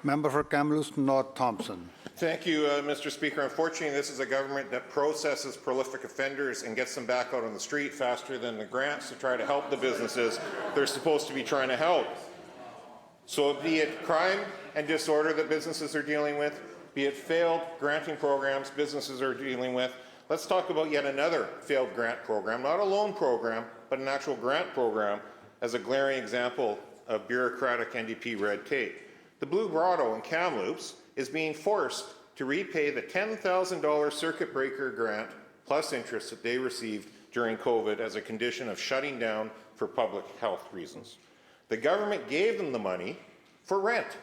Member for Kamloops North Thompson. Thank you, Mr. Speaker. Unfortunately, this is a government that processes prolific offenders and gets them back out on the street faster than the grants to try to help the businesses they're supposed to be trying to help. So be it crime and disorder that businesses are dealing with, be it failed granting programs businesses are dealing with, let's talk about yet another failed grant program, not a loan program, but an actual grant program as a glaring example of bureaucratic NDP red tape. The Blue Grotto in Kamloops is being forced to repay the $10,000 circuit breaker grant plus interest that they received during COVID as a condition of shutting down for public health reasons. The government gave them the money for rent.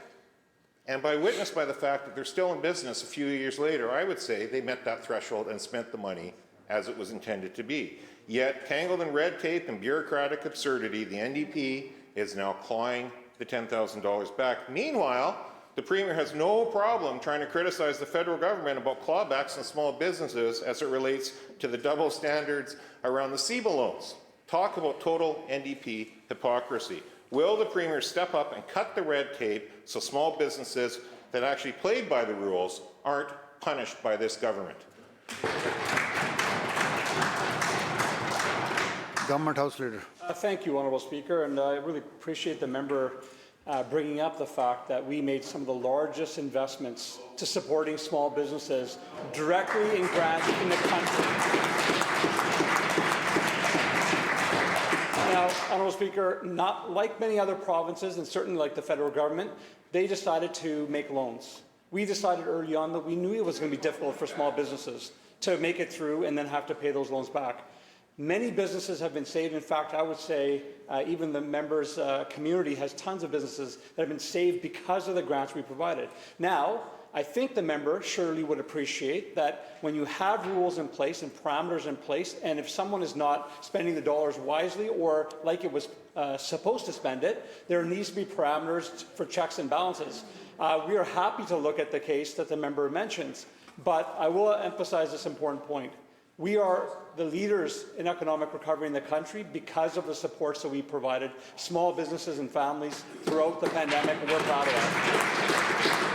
And witnessed by the fact that they're still in business a few years later, I would say they met that threshold and spent the money as it was intended to be. Yet, tangled in red tape and bureaucratic absurdity, the NDP is now clawing the $10,000 back. Meanwhile, the Premier has no problem trying to criticize the federal government about clawbacks on small businesses as it relates to the double standards around the CEBA loans. Talk about total NDP hypocrisy. Will the Premier step up and cut the red tape so small businesses that actually played by the rules aren't punished by this government? Government House Leader. Thank you, Honourable Speaker, and I really appreciate the member bringing up the fact that we made some of the largest investments to supporting small businesses directly in grants in the country. Now, Honourable Speaker, not like many other provinces, and certainly like the federal government, they decided to make loans. We decided early on that we knew it was going to be difficult for small businesses to make it through and then have to pay those loans back. Many businesses have been saved. In fact, I would say even the members' community has tons of businesses that have been saved because of the grants we provided. Now, I think the member surely would appreciate that when you have rules in place and parameters in place, and if someone is not spending the dollars wisely or like it was supposed to spend it, there needs to be parameters for checks and balances. We are happy to look at the case that the member mentions, but I will emphasize this important point. We are the leaders in economic recovery in the country because of the supports that we provided small businesses and families throughout the pandemic, and we're proud of that.